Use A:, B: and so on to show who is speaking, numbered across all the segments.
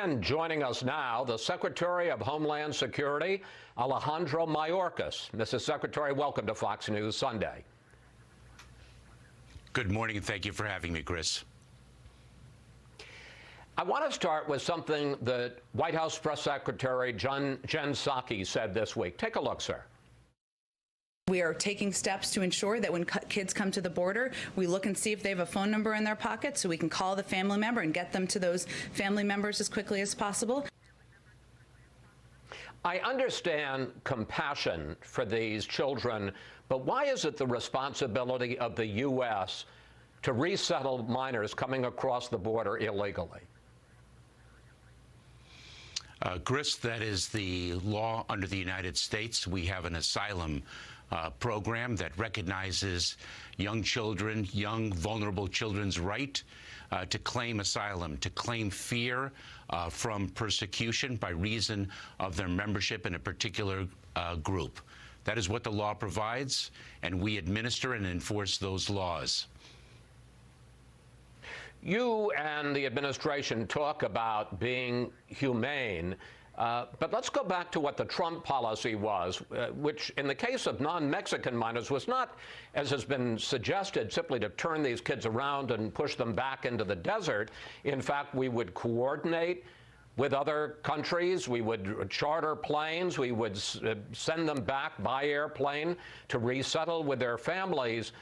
A: And joining us now, the Secretary of Homeland Security, Alejandro Mayorkas. Mrs. Secretary, welcome to Fox News Sunday.
B: Good morning, and thank you for having me, Chris.
A: I want to start with something that White House Press Secretary Jen Psaki said this week. Take a look, sir.
C: We are taking steps to ensure that when kids come to the border, we look and see if they have a phone number in their pocket so we can call the family member and get them to those family members as quickly as possible.
A: I understand compassion for these children, but why is it the responsibility of the U.S. to resettle minors coming across the border illegally?
B: Chris, that is the law under the United States. We have an asylum program that recognizes young children, young vulnerable children's right to claim asylum, to claim fear from persecution by reason of their membership in a particular group. That is what the law provides, and we administer and enforce those laws.
A: You and the administration talk about being humane, but let's go back to what the Trump policy was, which in the case of non-Mexican minors was not, as has been suggested, simply to turn these kids around and push them back into the desert. In fact, we would coordinate with other countries. We would charter planes. We would send them back by airplane to resettle with their families.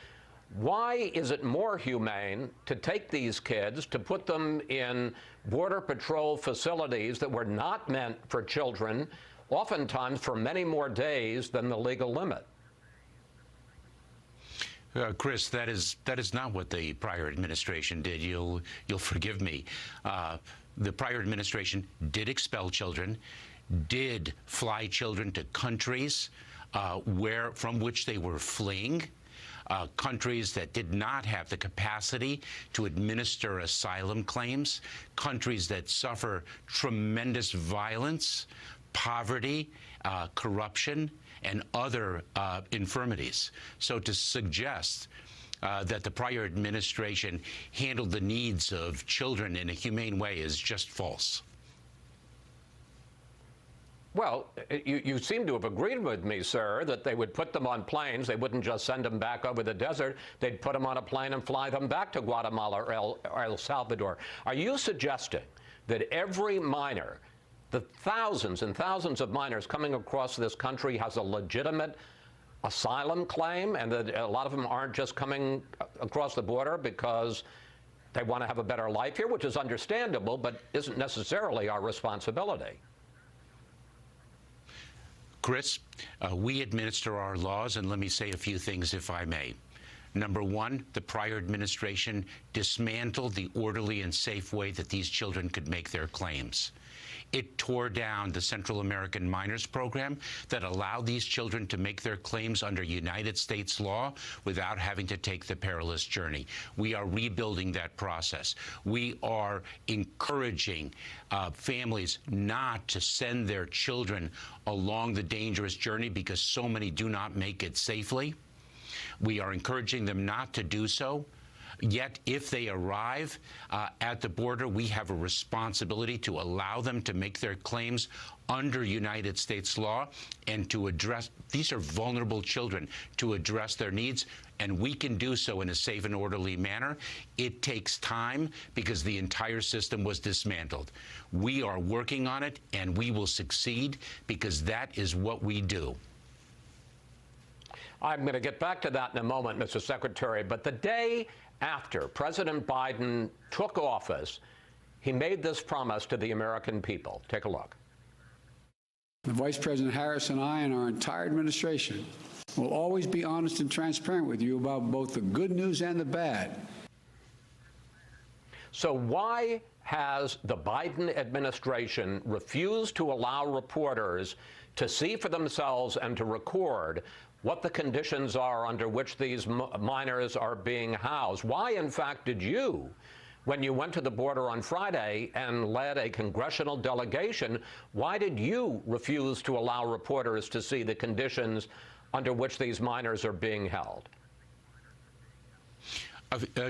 A: Why is it more humane to take these kids, to put them in Border Patrol facilities that were not meant for children, oftentimes for many more days than the legal limit?
B: Chris, that is not what the prior administration did. You'll forgive me. The prior administration did expel children, did fly children to countries from which they were fleeing. Countries that did not have the capacity to administer asylum claims, countries that suffer tremendous violence, poverty, corruption, and other infirmities. So to suggest that the prior administration handled the needs of children in a humane way is just false.
A: Well, you seem to have agreed with me, sir, that they would put them on planes. They wouldn't just send them back over the desert. They'd put them on a plane and fly them back to Guatemala or El Salvador. Are you suggesting that every minor, the thousands and thousands of minors coming across this country, has a legitimate asylum claim, and that a lot of them aren't just coming across the border because they want to have a better life here, which is understandable, but isn't necessarily our responsibility?
B: Chris, we administer our laws, and let me say a few things, if I may. Number one, the prior administration dismantled the orderly and safe way that these children could make their claims. It tore down the Central American Minors Program that allowed these children to make their claims under United States law without having to take the perilous journey. We are rebuilding that process. We are encouraging families not to send their children along the dangerous journey because so many do not make it safely. We are encouraging them not to do so. Yet, if they arrive at the border, we have a responsibility to allow them to make their claims under United States law and to address, these are vulnerable children, to address their needs, and we can do so in a safe and orderly manner. It takes time because the entire system was dismantled. We are working on it, and we will succeed because that is what we do.
A: I'm going to get back to that in a moment, Mr. Secretary, but the day after President Biden took office, he made this promise to the American people. Take a look.
D: The Vice President Harris and I and our entire administration will always be honest and transparent with you about both the good news and the bad.
A: So why has the Biden administration refused to allow reporters to see for themselves and to record what the conditions are under which these minors are being housed? Why, in fact, did you, when you went to the border on Friday and led a congressional delegation, why did you refuse to allow reporters to see the conditions under which these minors are being held?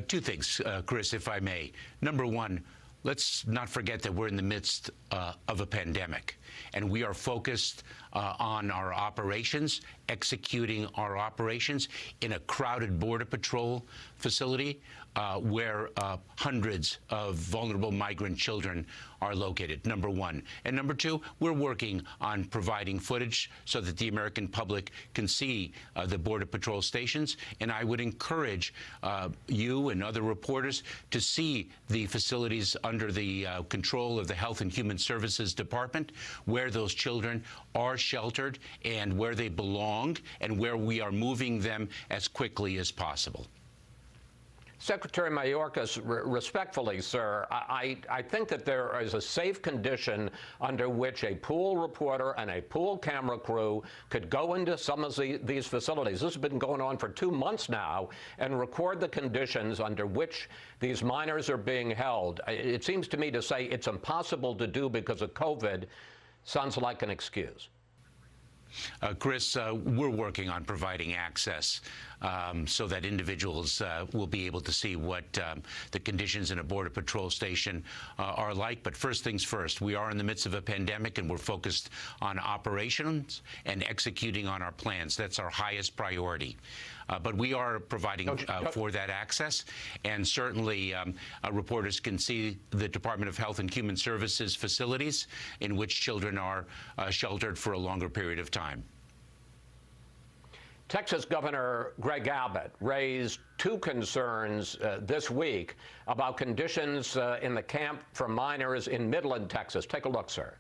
B: Two things, Chris, if I may. Number one, let's not forget that we're in the midst of a pandemic, and we are focused on our operations, executing our operations in a crowded Border Patrol facility where hundreds of vulnerable migrant children are located, number one. And number two, we're working on providing footage so that the American public can see the Border Patrol stations. And I would encourage you and other reporters to see the facilities under the control of the Health and Human Services Department, where those children are sheltered and where they belong and where we are moving them as quickly as possible.
A: Secretary Mayorkas, respectfully, sir, I think that there is a safe condition under which a pool reporter and a pool camera crew could go into some of these facilities. This has been going on for 2 months now, and record the conditions under which these minors are being held. It seems to me to say it's impossible to do because of COVID sounds like an excuse.
B: Chris, we're working on providing access so that individuals will be able to see what the conditions in a Border Patrol station are like. But first things first, we are in the midst of a pandemic, and we're focused on operations and executing on our plans. That's our highest priority. But we are providing for that access, and certainly reporters can see the Department of Health and Human Services facilities in which children are sheltered for a longer period of time.
A: Texas Governor Greg Abbott raised two concerns this week about conditions in the camp for minors in Midland, Texas. Take a look, sir.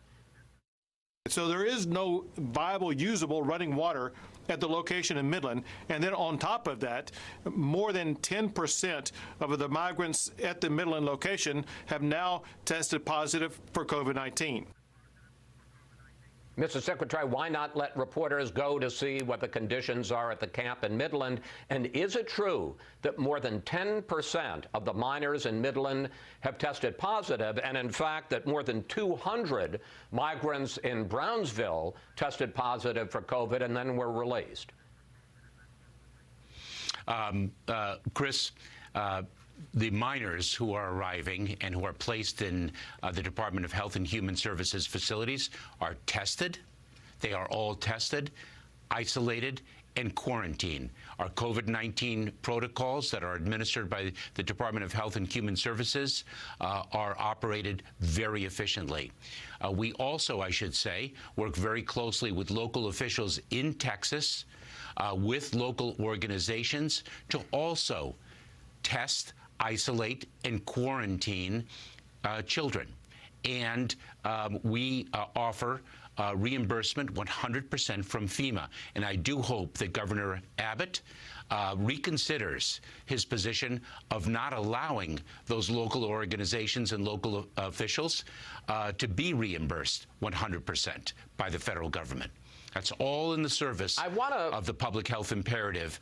E: So there is no viable, usable running water at the location in Midland. And then on top of that, more than 10% of the migrants at the Midland location have now tested positive for COVID-19.
A: Mr. Secretary, why not let reporters go to see what the conditions are at the camp in Midland? And is it true that more than 10% of the minors in Midland have tested positive, and in fact that more than 200 migrants in Brownsville tested positive for COVID and then were released?
B: Chris, the minors who are arriving and who are placed in the Department of Health and Human Services facilities are tested. They are all tested, isolated, and quarantined. Our COVID-19 protocols that are administered by the Department of Health and Human Services are operated very efficiently. We also, I should say, work very closely with local officials in Texas, with local organizations to also test, isolate, and quarantine children. And we offer reimbursement 100% from FEMA. And I do hope that Governor Abbott reconsiders his position of not allowing those local organizations and local officials to be reimbursed 100% by the federal government. That's all in the service of the public health imperative.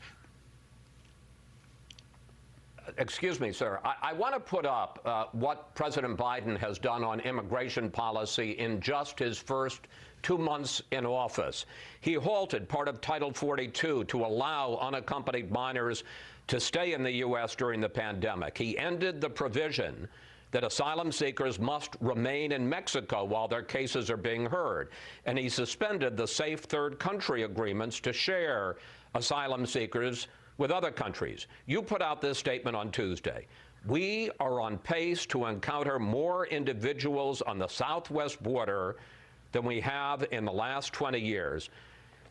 A: Excuse me, sir. I want to put up what President Biden has done on immigration policy in just his first 2 months in office. He halted part of Title 42 to allow unaccompanied minors to stay in the U.S. during the pandemic. He ended the provision that asylum seekers must remain in Mexico while their cases are being heard. And he suspended the safe third country agreements to share asylum seekers with other countries. You put out this statement on Tuesday. We are on pace to encounter more individuals on the southwest border than we have in the last 20 years.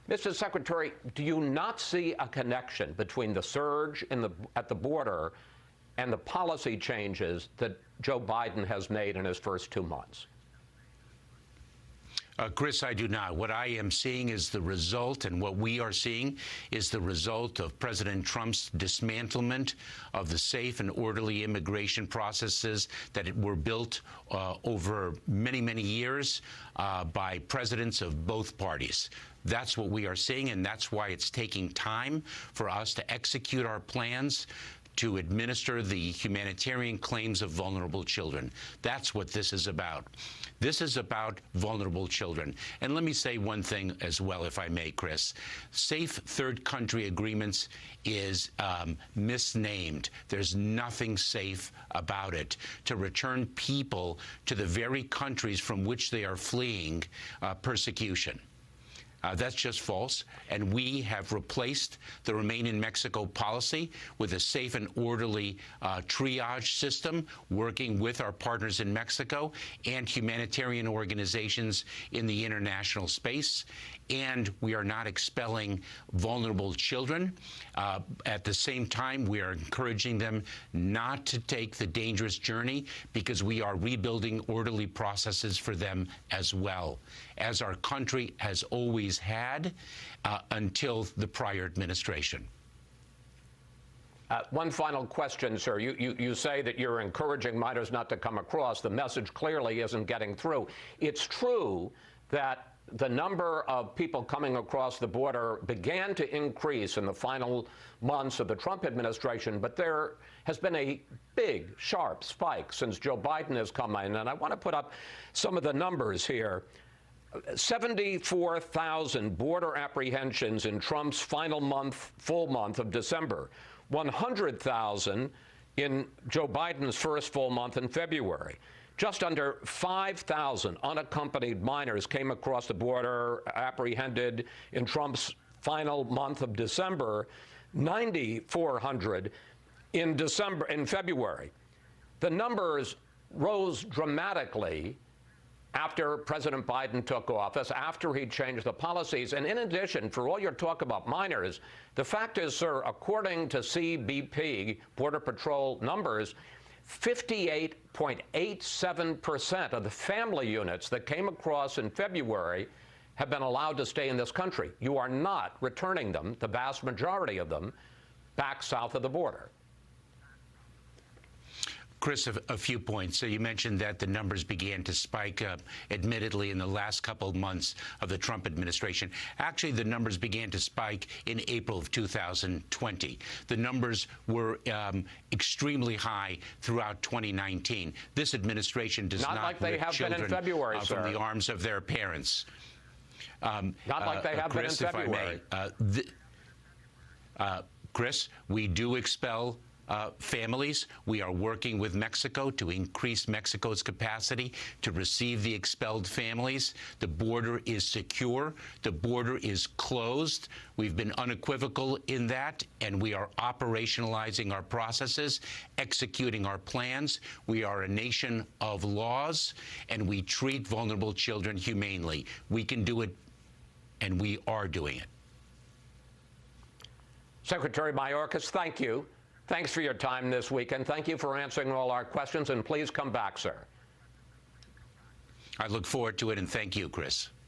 A: Mr. Secretary, do you not see a connection between the surge at the border and the policy changes that Joe Biden has made in his first 2 months?
B: Chris, I do not. What I am seeing is the result, and what we are seeing is the result of President Trump's dismantlement of the safe and orderly immigration processes that were built over many, many years by presidents of both parties. That's what we are seeing, and that's why it's taking time for us to execute our plans to administer the humanitarian claims of vulnerable children. That's what this is about. This is about vulnerable children. And let me say one thing as well, if I may, Chris. Safe third country agreements is misnamed. There's nothing safe about it. To return people to the very countries from which they are fleeing persecution. That's just false, and we have replaced the Remain in Mexico policy with a safe and orderly triage system, working with our partners in Mexico and humanitarian organizations in the international space. And we are not expelling vulnerable children. At the same time, we are encouraging them not to take the dangerous journey, because we are rebuilding orderly processes for them as well, as our country has always had until the prior administration.
A: One final question, sir. You say that you're encouraging minors not to come across. The message clearly isn't getting through. It's true that the number of people coming across the border began to increase in the final months of the Trump administration, but there has been a big, sharp spike since Joe Biden has come in. And I want to put up some of the numbers here. 74,000 border apprehensions in Trump's final month, full month of December. 100,000 in Joe Biden's first full month in February. Just under 5,000 unaccompanied minors came across the border, apprehended in Trump's final month of December, 9,400 in February. The numbers rose dramatically after President Biden took office, after he changed the policies. And in addition, for all your talk about minors, the fact is, sir, according to CBP, Border Patrol numbers, 58.87% of the family units that came across in February have been allowed to stay in this country. You are not returning them, the vast majority of them, back south of the border.
B: Chris, a few points. So you mentioned that the numbers began to spike up, admittedly, in the last couple of months of the Trump administration. Actually, the numbers began to spike in April of 2020. The numbers were extremely high throughout 2019. This administration does not
A: like they
B: rip
A: have been in
B: children
A: February, sir.
B: from the arms of their parents.
A: Not like they have
B: Chris,
A: been in February.
B: If I may, Chris, we do expel families. We are working with Mexico to increase Mexico's capacity to receive the expelled families. The border is secure. The border is closed. We've been unequivocal in that, and we are operationalizing our processes, executing our plans. We are a nation of laws, and we treat vulnerable children humanely. We can do it, and we are doing it.
A: Secretary Mayorkas, thank you. Thanks for your time this weekend. Thank you for answering all our questions, and please come back, sir.
B: I look forward to it, and thank you, Chris.